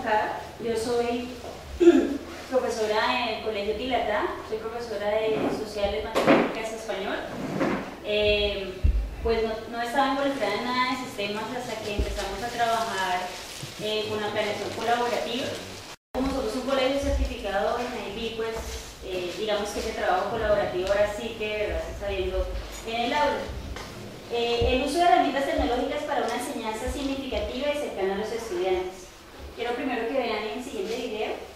acá. Yo soy profesora en el Colegio Tilatá, soy profesora de Sociales, Matemáticas y Español. Pues no estaba involucrada en nada de sistemas hasta que empezamos a trabajar con la planeación colaborativa. Como somos un colegio certificado en IB, pues digamos que ese trabajo colaborativo ahora sí que de verdad se está viendo en el aula. El uso de herramientas tecnológicas para una enseñanza significativa y cercana a los estudiantes. Quiero primero que vean en el siguiente video.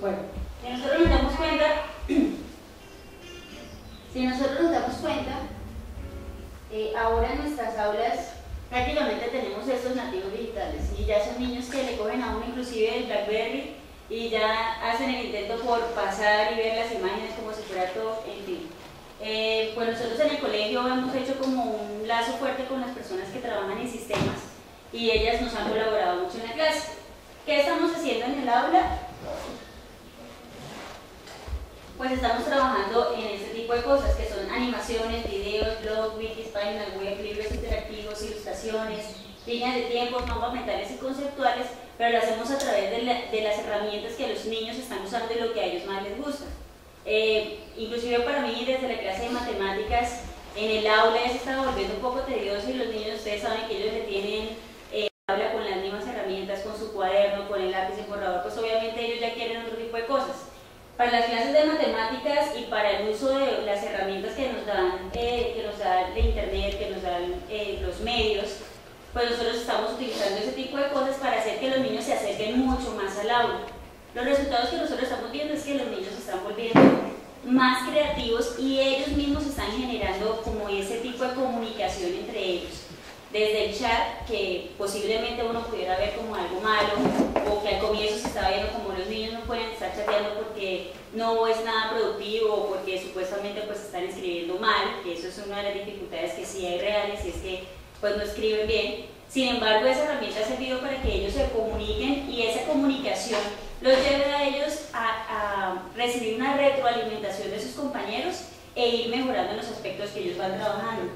Bueno, si nosotros nos damos cuenta, ahora en nuestras aulas prácticamente tenemos estos nativos digitales y ya son niños que le cogen a uno inclusive el BlackBerry y ya hacen el intento por pasar y ver las imágenes como si fuera todo, en fin. Pues nosotros en el colegio hemos hecho como un lazo fuerte con las personas que trabajan en sistemas y ellas nos han colaborado mucho en la clase. ¿Qué estamos haciendo en el aula? Pues estamos trabajando en este tipo de cosas que son animaciones, videos, blogs, wikis, páginas web, libros interactivos, ilustraciones, líneas de tiempo, mapas mentales y conceptuales, pero lo hacemos a través de las herramientas que los niños están usando y lo que a ellos más les gusta. Inclusive para mí desde la clase de matemáticas en el aula ya se estaba volviendo un poco tedioso y los niños, ustedes saben que ellos le tienen aula con las mismas herramientas, con su cuaderno, con el lápiz, el borrador, pues obviamente ellos ya quieren otro tipo de cosas. Para las clases de matemáticas y para el uso de las herramientas que nos da de internet, que nos dan los medios, pues nosotros estamos utilizando ese tipo de cosas para hacer que los niños se acerquen mucho más al aula. Los resultados que nosotros estamos viendo es que los niños se están volviendo más creativos y ellos mismos están generando como ese tipo de comunicación entre ellos. Desde el chat, que posiblemente uno pudiera ver como algo malo, o que al comienzo se estaba viendo como los niños no pueden estar chateando porque no es nada productivo o porque supuestamente pues están escribiendo mal, que eso es una de las dificultades que sí hay reales y es que pues no escriben bien. Sin embargo, esa herramienta ha servido para que ellos se comuniquen y esa comunicación los lleve a ellos a recibir una retroalimentación de sus compañeros e ir mejorando en los aspectos que ellos van trabajando.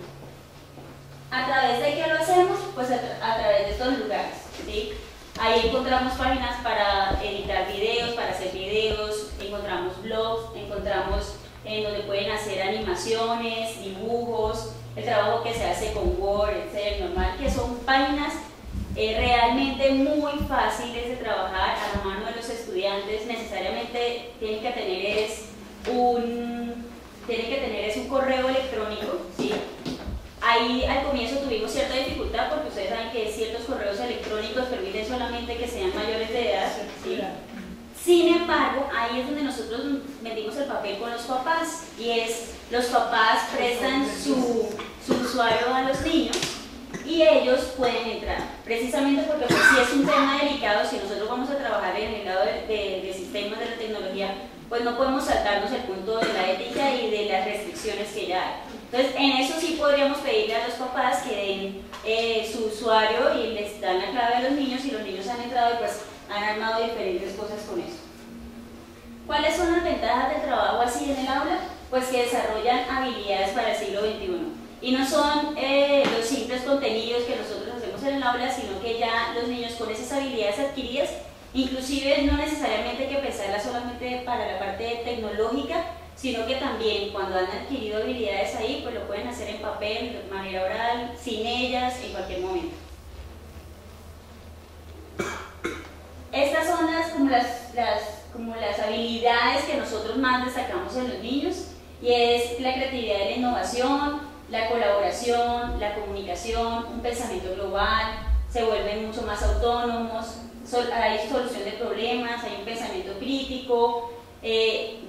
¿A través de qué lo hacemos? Pues a través de estos lugares, ¿sí? Ahí encontramos páginas para editar videos, para hacer videos, encontramos blogs, encontramos en donde pueden hacer animaciones, dibujos, el trabajo que se hace con Word, Excel, normal, que son páginas realmente muy fáciles de trabajar a la mano de los estudiantes. Necesariamente tienen que tener un correo electrónico, ¿sí? Ahí al comienzo tuvimos cierta dificultad porque ustedes saben que ciertos correos electrónicos permiten solamente que sean mayores de edad, ¿sí? Sin embargo, ahí es donde nosotros metimos el papel con los papás y los papás prestan su usuario a los niños y ellos pueden entrar, precisamente porque pues, si es un tema delicado, si nosotros vamos a trabajar en el lado de sistemas de la tecnología, pues no podemos saltarnos el punto de la ética y de las restricciones que ya hay. Entonces, en eso sí podríamos pedirle a los papás que den su usuario y les dan la clave a los niños y los niños han entrado y pues han armado diferentes cosas con eso. ¿Cuáles son las ventajas del trabajo así en el aula? Pues que desarrollan habilidades para el siglo XXI. Y no son los simples contenidos que nosotros hacemos en el aula, sino que ya los niños con esas habilidades adquiridas Inclusive no necesariamente hay que pensarla solamente para la parte tecnológica, sino que también cuando han adquirido habilidades ahí, pues lo pueden hacer en papel, de manera oral, sin ellas, en cualquier momento. Estas son como las habilidades que nosotros más destacamos en los niños, y es la creatividad y la innovación, la colaboración, la comunicación, un pensamiento global, se vuelven mucho más autónomos, hay solución de problemas, hay un pensamiento crítico,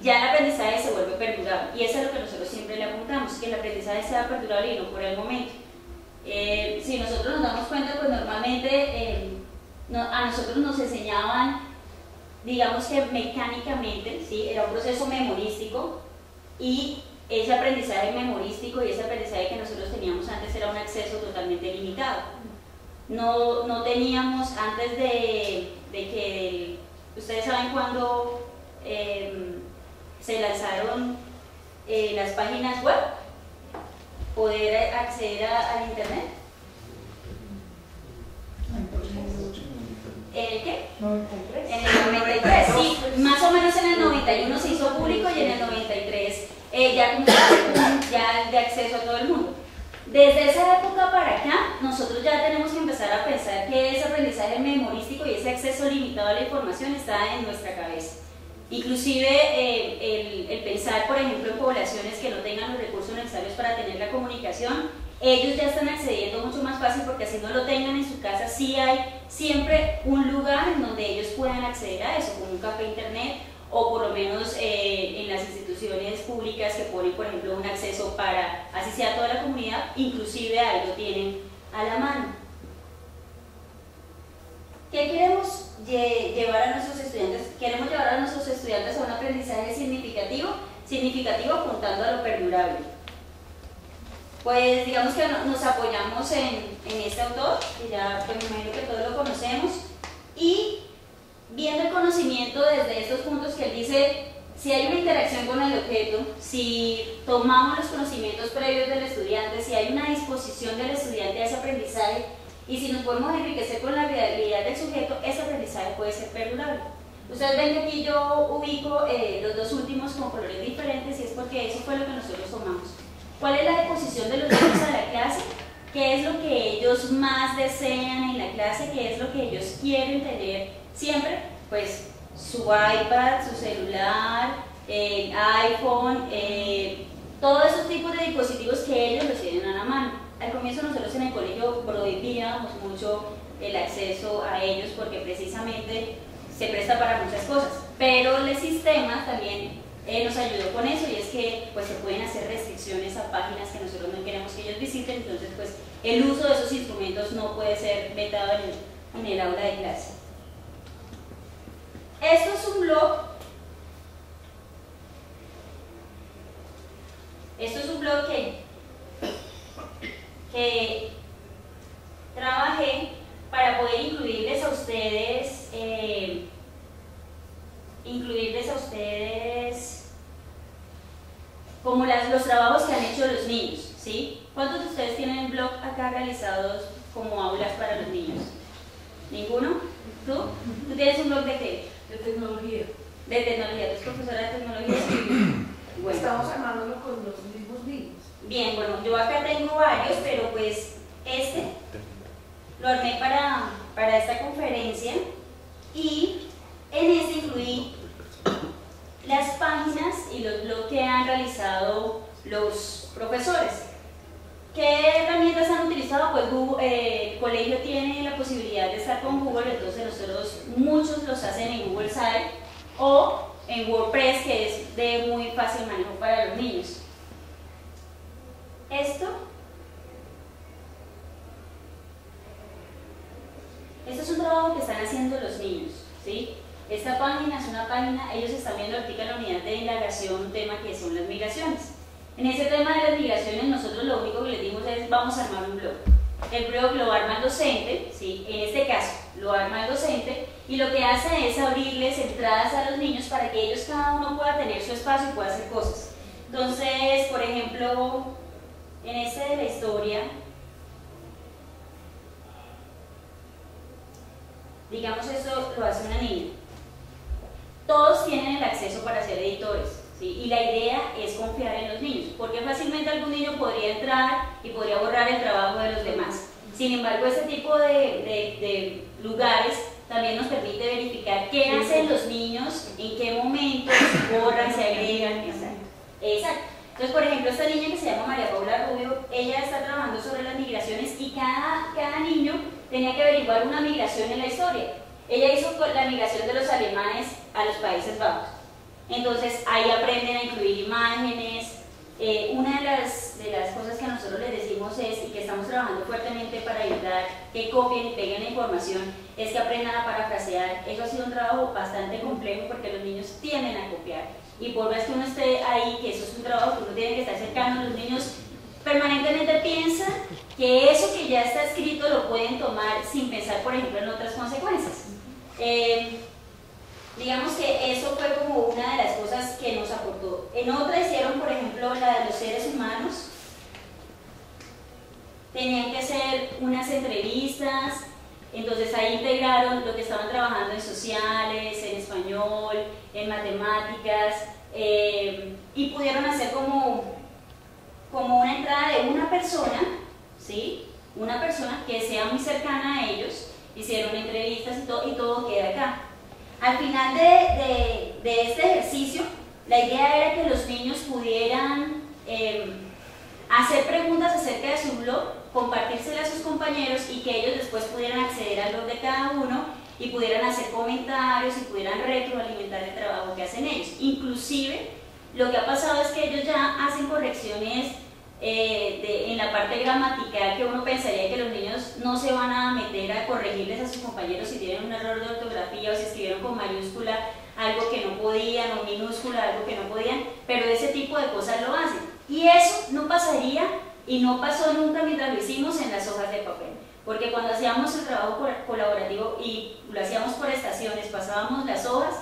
ya el aprendizaje se vuelve perdurable, y eso es lo que nosotros siempre le apuntamos, que el aprendizaje sea perdurable y no por el momento. Si nosotros nos damos cuenta, pues normalmente a nosotros nos enseñaban, digamos que mecánicamente, ¿sí? Era un proceso memorístico, y ese aprendizaje memorístico y ese aprendizaje que nosotros teníamos antes era un acceso totalmente limitado. No teníamos, antes de que, ustedes saben cuando se lanzaron las páginas web, poder acceder al internet. ¿En el qué? 93. En el 93, sí, más o menos en el 91 se hizo público, y en el 93 ya como ya de acceso a todo el mundo. Desde esa época para acá, nosotros ya tenemos que empezar a pensar que ese aprendizaje memorístico y ese acceso limitado a la información está en nuestra cabeza. Inclusive el pensar, por ejemplo, en poblaciones que no tengan los recursos necesarios para tener la comunicación, ellos ya están accediendo mucho más fácil, porque así no lo tengan en su casa, sí hay siempre un lugar en donde ellos puedan acceder a eso, como un café internet, o por lo menos en las instituciones públicas que ponen, por ejemplo, un acceso para, así sea toda la comunidad, inclusive algo tienen a la mano. ¿Qué queremos llevar a nuestros estudiantes? Queremos llevar a nuestros estudiantes a un aprendizaje significativo apuntando a lo perdurable. Pues digamos que nos apoyamos en este autor, que ya pues, me imagino que todos lo conocemos, y viendo el conocimiento desde estos puntos que él dice, si hay una interacción con el objeto, si tomamos los conocimientos previos del estudiante, si hay una disposición del estudiante a ese aprendizaje, y si nos podemos enriquecer con la realidad del sujeto, ese aprendizaje puede ser perdurable. Ustedes ven que aquí yo ubico los dos últimos con colores diferentes, y es porque eso fue lo que nosotros tomamos. ¿Cuál es la disposición de los niños a la clase? ¿Qué es lo que ellos más desean en la clase? ¿Qué es lo que ellos quieren tener siempre? Pues su iPad, su celular, iPhone, todos esos tipos de dispositivos que ellos los tienen a la mano. Al comienzo nosotros en el colegio prohibíamos mucho el acceso a ellos, porque precisamente se presta para muchas cosas, pero el sistema también nos ayudó con eso, y es que pues se pueden hacer restricciones a páginas que nosotros no queremos que ellos visiten, entonces pues el uso de esos instrumentos no puede ser vetado en el aula de clase. Esto es un blog. Esto es un blog que trabajé para poder incluirles a ustedes como los trabajos que han hecho los niños, ¿sí? ¿Cuántos de ustedes tienen blog acá realizados como aulas para los niños? ¿Ninguno? ¿Tú? ¿Tú tienes un blog de qué? De tecnología. De tecnología, ¿tú eres profesora de tecnología? Bueno. Estamos armándolo con los mismos niños. Bien, bueno, yo acá tengo varios, pero pues este lo armé para esta conferencia, y en este incluí las páginas y los blogs que han realizado los profesores. ¿Qué herramientas han utilizado? Pues el colegio tiene la posibilidad de estar con Google, entonces muchos los hacen en Google Site o en WordPress, que es de muy fácil manejo para los niños. Esto es un trabajo que están haciendo los niños, ¿sí? Esta página es una página, ellos están viendo ahorita en la unidad de indagación un tema que son las migraciones. En ese tema de las migraciones nosotros lo único que les dimos es vamos a armar un blog. El blog lo arma el docente, ¿sí? En este caso lo arma el docente, y lo que hace es abrirles entradas a los niños para que ellos cada uno pueda tener su espacio y pueda hacer cosas. Entonces, por ejemplo, en este de la historia, digamos eso lo hace una niña. Todos tienen el acceso para ser editores, ¿sí? Y la idea es confiar en los niños, porque fácilmente algún niño podría entrar y podría borrar el trabajo de los demás. Sin embargo, ese tipo de lugares también nos permite verificar qué hacen los niños, en qué momentos borran, se agregan, exacto. Entonces, por ejemplo, esta niña que se llama María Paula Rubio, ella está trabajando sobre las migraciones y cada niño tenía que averiguar una migración en la historia. Ella hizo la migración de los alemanes a los Países Bajos. Entonces, ahí aprenden a incluir imágenes. Una de las cosas que nosotros les decimos es, y que estamos trabajando fuertemente para ayudar que copien y peguen la información, es que aprendan a parafrasear. Eso ha sido un trabajo bastante complejo porque los niños tienden a copiar. Y por más que uno esté ahí, que eso es un trabajo que uno tiene que estar cercano, los niños permanentemente piensan que eso que ya está escrito lo pueden tomar sin pensar, por ejemplo, en otras consecuencias. Digamos que eso fue como una de las cosas que nos aportó. En otra hicieron, por ejemplo, la de los seres humanos. Tenían que hacer unas entrevistas, entonces ahí integraron lo que estaban trabajando en sociales, en español, en matemáticas, y pudieron hacer como una entrada de una persona, ¿sí? Una persona que sea muy cercana a ellos, hicieron entrevistas y todo queda acá. Al final de este ejercicio, la idea era que los niños pudieran hacer preguntas acerca de su blog, compartírselas a sus compañeros y que ellos después pudieran acceder al blog de cada uno y pudieran hacer comentarios y pudieran retroalimentar el trabajo que hacen ellos. Inclusive, lo que ha pasado es que ellos ya hacen correcciones en la parte gramatical, que uno pensaría que los niños no se van a meter a corregirles a sus compañeros si tienen un error de ortografía o si escribieron con mayúscula algo que no podían o minúscula algo que no podían, pero ese tipo de cosas lo hacen. Y eso no pasaría y no pasó nunca mientras lo hicimos en las hojas de papel, porque cuando hacíamos el trabajo colaborativo y lo hacíamos por estaciones, pasábamos las hojas,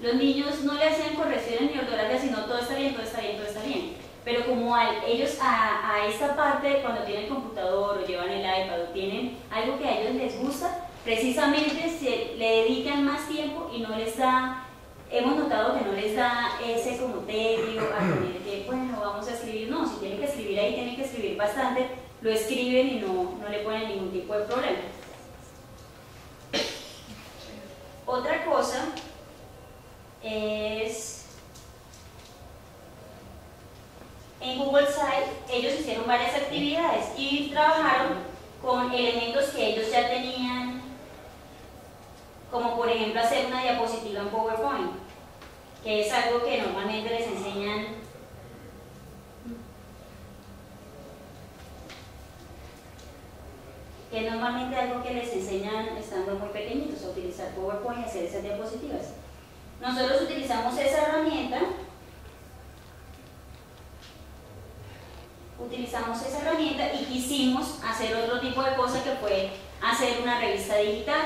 los niños no le hacían correcciones ni ortografía, sino todo está bien, todo está bien, todo está bien. Pero como ellos a esta parte, cuando tienen el computador o llevan el iPad o tienen algo que a ellos les gusta, precisamente se le dedican más tiempo y no les da, hemos notado que no les da ese como tedio a tener que, bueno, vamos a escribir, no, si tienen que escribir ahí, tienen que escribir bastante, lo escriben y no le ponen ningún tipo de problema. Otra cosa es, en Google Site ellos hicieron varias actividades y trabajaron con elementos que ellos ya tenían, como por ejemplo hacer una diapositiva en PowerPoint, que es algo que normalmente les enseñan estando muy pequeñitos, a utilizar PowerPoint y hacer esas diapositivas. Nosotros utilizamos esa herramienta y quisimos hacer otro tipo de cosa que fue hacer una revista digital.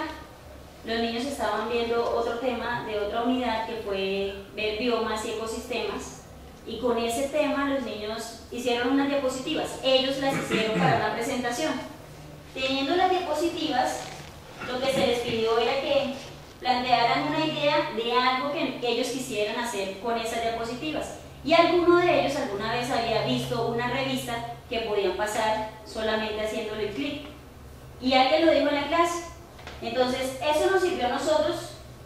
Los niños estaban viendo otro tema de otra unidad que fue ver biomas y ecosistemas, y con ese tema los niños hicieron unas diapositivas, ellos las hicieron para una presentación. Teniendo las diapositivas, lo que se les pidió era que plantearan una idea de algo que ellos quisieran hacer con esas diapositivas. Y alguno de ellos alguna vez había visto una revista que podían pasar solamente haciéndole clic. Y alguien lo dijo en la clase. Entonces, eso nos sirvió a nosotros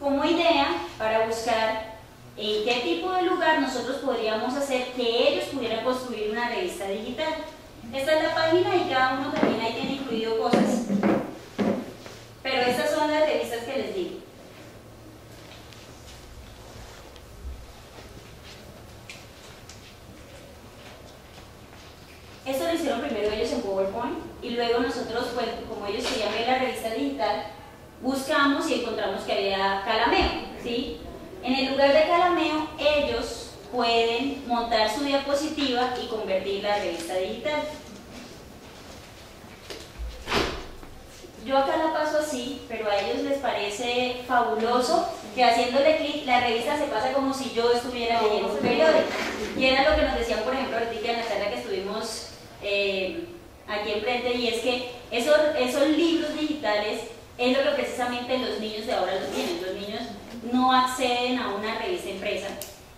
como idea para buscar en qué tipo de lugar nosotros podríamos hacer que ellos pudieran construir una revista digital. Esta es la página y cada uno también ahí tiene incluido cosas. Pero estas son las revistas que les digo. Esto lo hicieron primero ellos en PowerPoint y luego nosotros, pues, como ellos querían ver la revista digital, buscamos y encontramos que había Calameo, ¿sí? En el lugar de Calameo, ellos pueden montar su diapositiva y convertirla a revista digital. Yo acá la paso así, pero a ellos les parece fabuloso que haciéndole clic la revista se pasa como si yo estuviera leyendo un periódico. Y era lo que nos decían, por ejemplo, ahorita en la charla que estuvimos aquí enfrente, y es que esos libros digitales es lo que precisamente los niños de ahora lo tienen. Los niños no acceden a una revista impresa,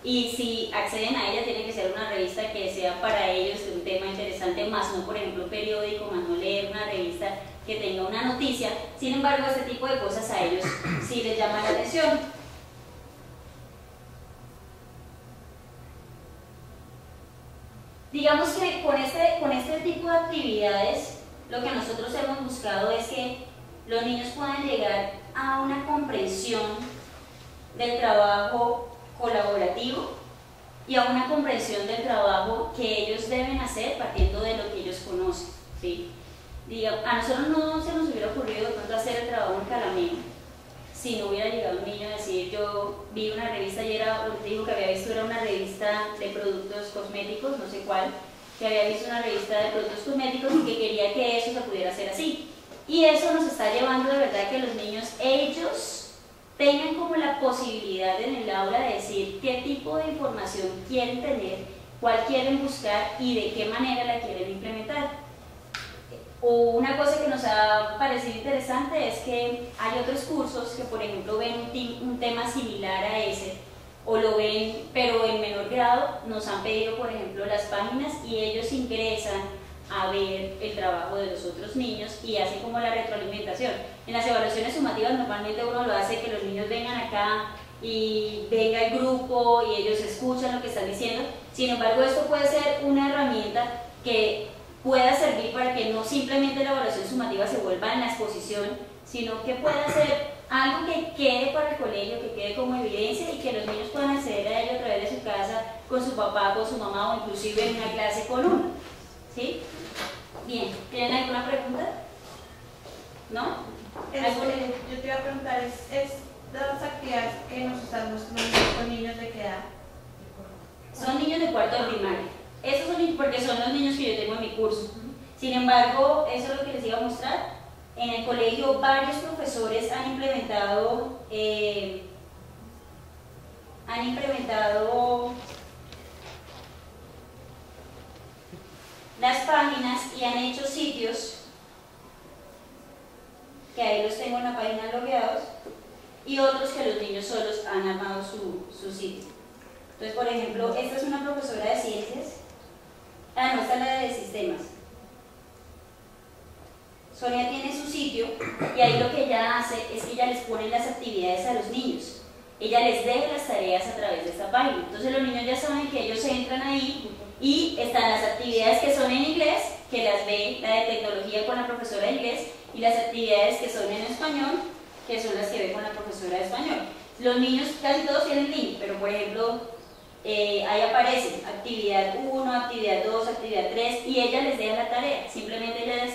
y si acceden a ella tiene que ser una revista que sea para ellos un tema interesante, más no por ejemplo un periódico, más no leer una revista que tenga una noticia. Sin embargo, este tipo de cosas a ellos sí les llama la atención. Digamos que con este tipo de actividades lo que nosotros hemos buscado es que los niños puedan llegar a una comprensión del trabajo colaborativo y a una comprensión del trabajo que ellos deben hacer partiendo de lo que ellos conocen, ¿sí? A nosotros no se nos hubiera ocurrido de pronto hacer el trabajo en Calamino si no hubiera llegado un niño a decir: yo vi una revista y dijo que había visto una revista de productos cosméticos, no sé cuál, que había visto una revista de productos cosméticos y que quería que eso se pudiera hacer así. Y eso nos está llevando de verdad que los niños, ellos tengan como la posibilidad en el aula de decir qué tipo de información quieren tener, cuál quieren buscar y de qué manera la quieren implementar. O una cosa que nos ha parecido interesante es que hay otros cursos que, por ejemplo, ven un tema similar a ese, o lo ven pero en menor grado. Nos han pedido, por ejemplo, las páginas y ellos ingresan a ver el trabajo de los otros niños y hacen como la retroalimentación. En las evaluaciones sumativas normalmente uno lo hace que los niños vengan acá y venga el grupo y ellos escuchan lo que están diciendo. Sin embargo, esto puede ser una herramienta que pueda servir para que no simplemente la evaluación sumativa se vuelva en la exposición, sino que pueda ser algo que quede para el colegio, que quede como evidencia y que los niños puedan acceder a ello a través de su casa, con su papá, con su mamá o inclusive en una clase con uno. ¿Sí? Bien, ¿tienen alguna pregunta? ¿No? Yo te iba a preguntar, ¿es las actividades que nos están mostrando con niños de qué edad? Son niños de cuarto de primaria. Esos son niños porque son los niños que yo tengo en mi curso. Sin embargo, eso es lo que les iba a mostrar. En el colegio varios profesores han implementado las páginas y han hecho sitios, que ahí los tengo en la página logueados, y otros que los niños solos han armado su sitio. Entonces, por ejemplo, esta es una profesora de ciencias. No, esta es la de sistemas. Sonia tiene su sitio y ahí lo que ella hace es que ella les pone las actividades a los niños. Ella les deja las tareas a través de esta página. Entonces los niños ya saben que ellos entran ahí y están las actividades que son en inglés, que las ve la de tecnología con la profesora de inglés, y las actividades que son en español, que son las que ve con la profesora de español. Los niños casi todos tienen link, pero por ejemplo ahí aparece actividad 1, actividad 2, actividad 3 y ella les deja la tarea. Simplemente ella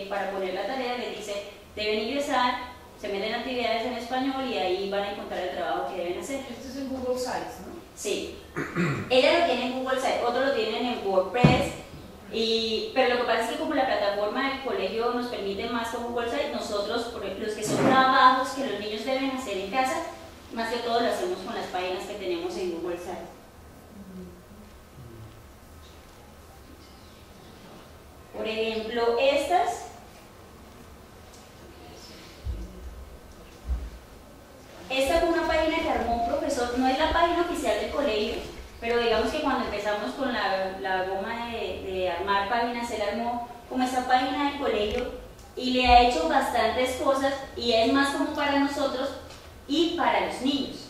para poner la tarea les dice: deben ingresar, se meten actividades en español y ahí van a encontrar el trabajo que deben hacer. Esto es en Google Sites, ¿no? Sí. Ella lo tiene en Google Sites, otros lo tienen en WordPress, pero lo que pasa es que como la plataforma del colegio nos permite más con Google Sites, nosotros, por ejemplo, los que son trabajos que los niños deben hacer en casa, más que todo lo hacemos con las páginas que tenemos en Google Sites. Por ejemplo, esta fue una página que armó un profesor, no es la página oficial del colegio, pero digamos que cuando empezamos con la goma de armar páginas, él armó como esta página del colegio y le ha hecho bastantes cosas y es más como para nosotros y para los niños.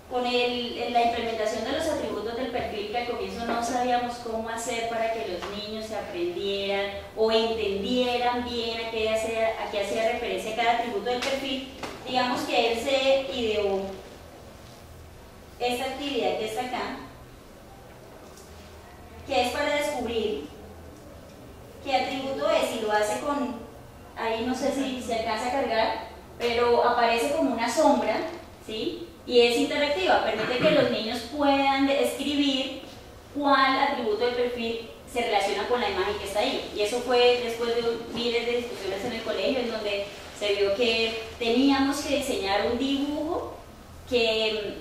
Con la implementación de los atributos del perfil, que al comienzo no sabíamos cómo hacer para que los niños se aprendieran o entendieran bien a qué hacía referencia cada atributo del perfil, digamos que él se ideó esta actividad que está acá, que es para descubrir qué atributo es, y lo hace con, ahí no sé si se alcanza a cargar, pero aparece como una sombra, ¿sí? Y es interactiva, permite que los niños puedan escribir cuál atributo del perfil se relaciona con la imagen que está ahí. Y eso fue después de miles de discusiones en el colegio, en donde se vio que teníamos que diseñar un dibujo que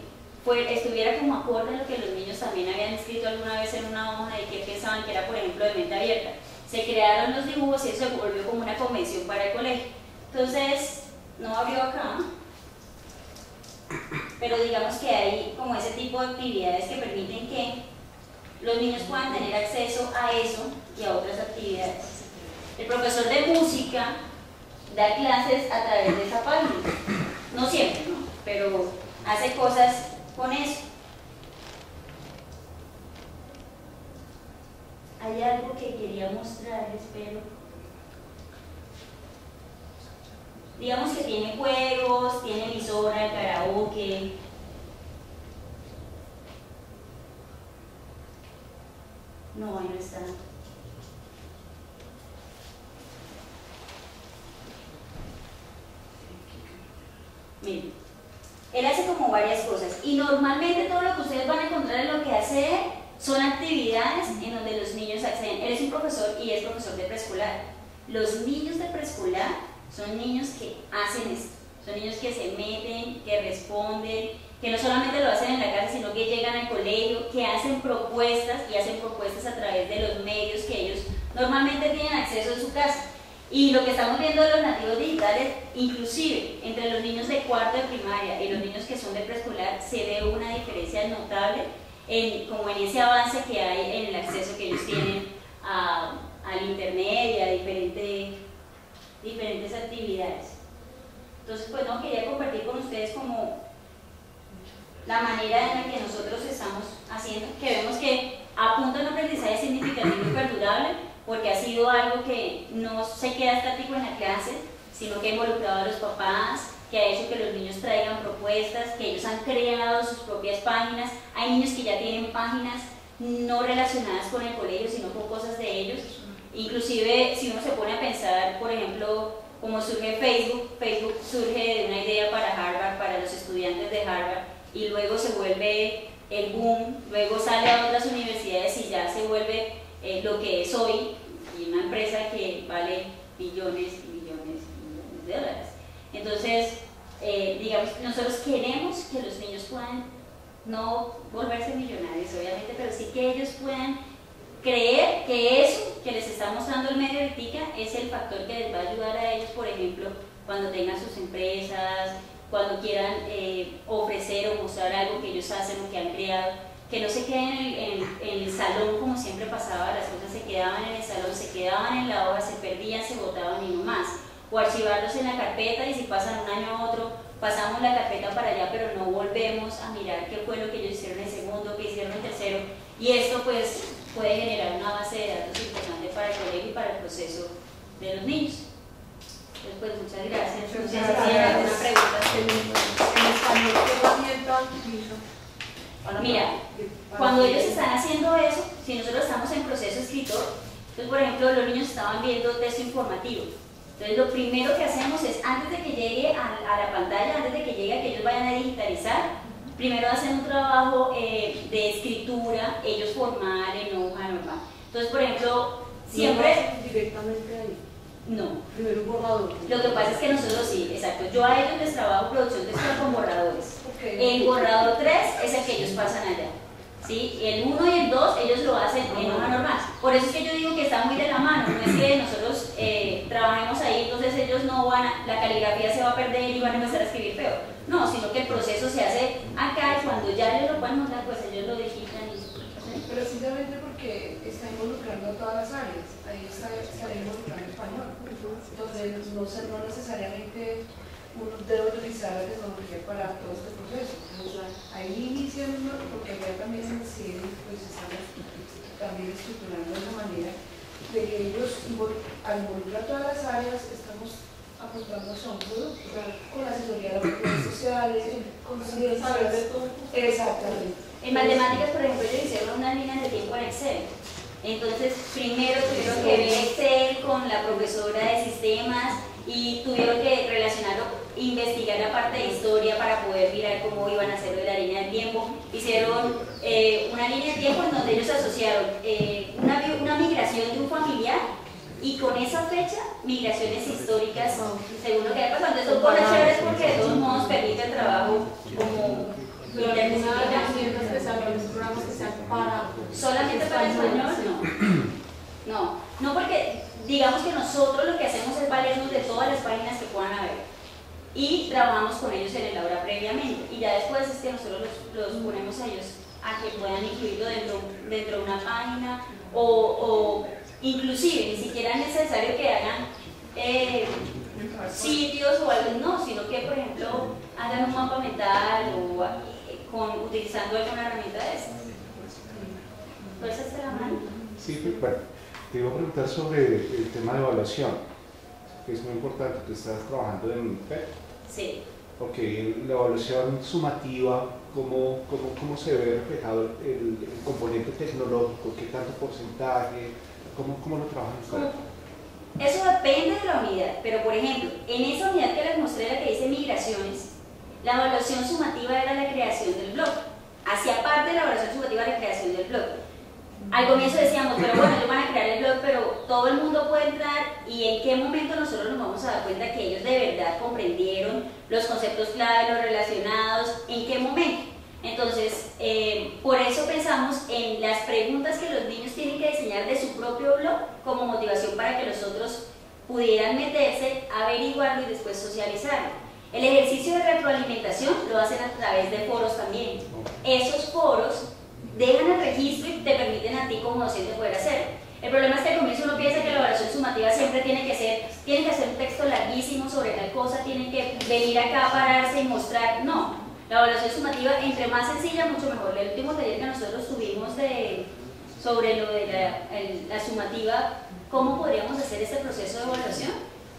estuviera como acorde a lo que los niños también habían escrito alguna vez en una hoja de que pensaban que era, por ejemplo, de mente abierta. Se crearon los dibujos y eso se volvió como una convención para el colegio. Entonces, no abrió acá, pero digamos que hay como ese tipo de actividades que permiten que los niños puedan tener acceso a eso y a otras actividades. El profesor de música da clases a través de esa página, no siempre, ¿no? Pero hace cosas con eso. Hay algo que quería mostrarles, pero digamos que tiene juegos, tiene emisora, karaoke. No, ahí no está. Miren, él hace como varias cosas y normalmente todo lo que ustedes van a encontrar en lo que hace él son actividades en donde los niños acceden. Él es un profesor y es profesor de preescolar. Los niños de preescolar son niños que hacen esto, son niños que se meten, que responden, que no solamente lo hacen en la casa, sino que llegan al colegio, que hacen propuestas y hacen propuestas a través de los medios que ellos normalmente tienen acceso en su casa. Y lo que estamos viendo de los nativos digitales, inclusive entre los niños de cuarto de primaria y los niños que son de preescolar, se ve una diferencia notable como en ese avance que hay en el acceso que ellos tienen al internet y a diferentes actividades. Entonces, pues no, quería compartir con ustedes como la manera en la que nosotros estamos haciendo, que vemos que apunta a un aprendizaje significativo y perdurable, porque ha sido algo que no se queda estático en la clase, sino que ha involucrado a los papás, que ha hecho que los niños traigan propuestas, que ellos han creado sus propias páginas. Hay niños que ya tienen páginas no relacionadas con el colegio, sino con cosas de ellos. Inclusive, si uno se pone a pensar, por ejemplo, cómo surge Facebook, Facebook surge de una idea para Harvard, para los estudiantes de Harvard, y luego se vuelve el boom, luego sale a otras universidades y ya se vuelve lo que es hoy, y una empresa que vale billones y millones y millones de dólares. Entonces, digamos, nosotros queremos que los niños puedan no volverse millonarios, obviamente, pero sí que ellos puedan creer que eso que les está mostrando el medio de TICA es el factor que les va a ayudar a ellos, por ejemplo, cuando tengan sus empresas, cuando quieran ofrecer o mostrar algo que ellos hacen o que han creado, que no se queden en el salón como siempre pasaba, las cosas se quedaban en el salón, se quedaban en la hoja, se perdían, se botaban y no más, o archivarlos en la carpeta y si pasan un año a otro, pasamos la carpeta para allá, pero no volvemos a mirar qué fue lo que ellos hicieron en segundo, qué hicieron en tercero, y esto pues puede generar una base de datos importante para el colegio y para el proceso de los niños. Entonces, pues muchas gracias. No sé si tienen alguna pregunta. En español, ¿qué herramienta utilizo? Mira, cuando ellos están haciendo eso, si nosotros estamos en proceso escritor, entonces por ejemplo los niños estaban viendo texto informativo. Entonces lo primero que hacemos es, antes de que llegue a la pantalla, antes de que llegue a que ellos vayan a digitalizar, primero hacen un trabajo de escritura, ellos formal, en hoja normal. Entonces, por ejemplo, siempre... directamente ahí. No. Primero un borrador. Lo que pasa es que nosotros sí, exacto. Yo a ellos les trabajo producción textual con borradores. Okay. El borrador 3 es el que ellos pasan allá. ¿Sí? El 1 y el 2 ellos lo hacen en hoja normal. Por eso es que yo digo que está muy de la mano. No es que nosotros trabajemos ahí, entonces ellos no van a, la caligrafía se va a perder y van a empezar a escribir peor. No, sino que el proceso se hace acá y cuando ya ellos lo pueden montar, pues ellos lo digitan y... Precisamente porque está involucrando a todas las áreas. Ahí está involucrando español. Entonces no necesariamente uno debe utilizar la tecnología para todo este proceso. Ahí inician, porque ya también en el CIE pues estamos también estructurando de una manera de que ellos, al involucrar todas las áreas, estamos apuntando a un producto, con la asesoría de las redes sociales, con saber de todo. Exactamente. En matemáticas, por ejemplo, ellos hicieron una línea de tiempo en Excel. Entonces, primero tuvieron que ver Excel con la profesora de sistemas y tuvieron que relacionarlo, investigar la parte de historia para poder mirar cómo iban a hacerlo de la línea de tiempo. Hicieron una línea de tiempo en donde ellos asociaron una migración de un familiar y con esa fecha, migraciones históricas según lo que haya pasado. Entonces, son cosas chéveres porque de todos modos permite el trabajo como programas que sean para solamente para el español, no porque digamos que nosotros lo que hacemos es valernos de todas las páginas que puedan haber. y trabajamos con ellos en el aula previamente, y ya después es que nosotros los ponemos a ellos a que puedan incluirlo dentro de una página, o inclusive ni siquiera es necesario que hagan sitios o algo, no, sino que por ejemplo hagan un mapa mental o utilizando alguna herramienta de estas. ¿Puedes hacer la mano? Sí, bueno, te iba a preguntar sobre el tema de evaluación, que es muy importante. Tú estás trabajando en PEP. Sí. Ok, la evaluación sumativa, ¿cómo se ve reflejado el componente tecnológico? ¿Qué tanto porcentaje? ¿Cómo lo trabajan ustedes? Eso depende de la unidad, pero por ejemplo, en esa unidad que les mostré, la que dice migraciones, la evaluación sumativa era la creación del blog. Hacía parte de la evaluación sumativa la creación del blog. Al comienzo decíamos, pero bueno, ellos van a crear el blog, pero todo el mundo puede entrar, y en qué momento nosotros nos vamos a dar cuenta que ellos de verdad comprendieron los conceptos clave, los relacionados, en qué momento. Entonces, por eso pensamos en las preguntas que los niños tienen que diseñar de su propio blog como motivación para que los otros pudieran meterse, averiguarlo y después socializarlo. El ejercicio de retroalimentación lo hacen a través de foros también. Esos foros dejan el registro y te permiten a ti como docente poder hacerlo. El problema es que al comienzo uno piensa que la evaluación sumativa siempre tiene que hacer un texto larguísimo sobre tal cosa, tienen que venir acá a pararse y mostrar. No, la evaluación sumativa, entre más sencilla, mucho mejor. El último taller que nosotros tuvimos sobre lo de la sumativa, cómo podríamos hacer este proceso de evaluación,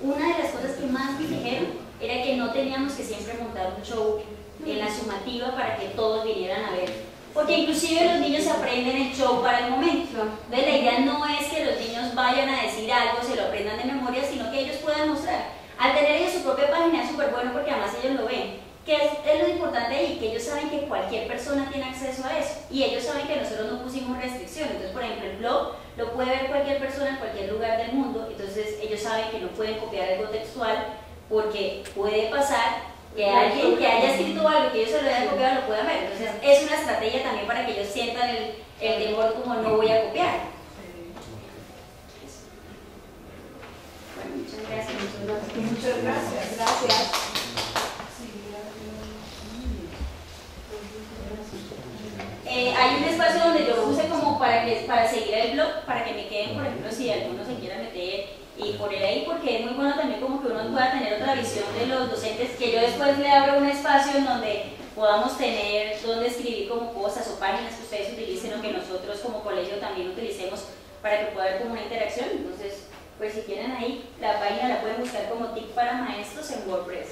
una de las cosas que más me dijeron era que no teníamos que siempre montar un show en la sumativa para que todos vinieran a ver. Porque inclusive los niños aprenden el show para el momento. Entonces la idea no es que los niños vayan a decir algo, se lo aprendan de memoria, sino que ellos puedan mostrar. Al tener ellos su propia página es súper bueno porque además ellos lo ven. Que es lo importante ahí, que ellos saben que cualquier persona tiene acceso a eso. Y ellos saben que nosotros no pusimos restricciones. Entonces, por ejemplo, el blog lo puede ver cualquier persona en cualquier lugar del mundo. Entonces ellos saben que no pueden copiar algo textual porque puede pasar que alguien que haya escrito algo que ellos se lo hayan copiado lo puedan ver. Entonces es una estrategia también para que ellos sientan el temor como no voy a copiar. Bueno, muchas gracias. Muchas gracias. Gracias. Hay un espacio donde yo puse como para seguir el blog, para que me queden, por ejemplo, si alguno se quiera meter y poner ahí, porque es muy bueno también como que uno pueda tener otra visión de los docentes, que yo después le abro un espacio en donde podamos tener donde escribir como cosas o páginas que ustedes utilicen o que nosotros como colegio también utilicemos para que pueda haber como una interacción. Entonces, pues si tienen ahí, la página la pueden buscar como TIC para maestros en WordPress.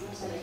Vamos a ver.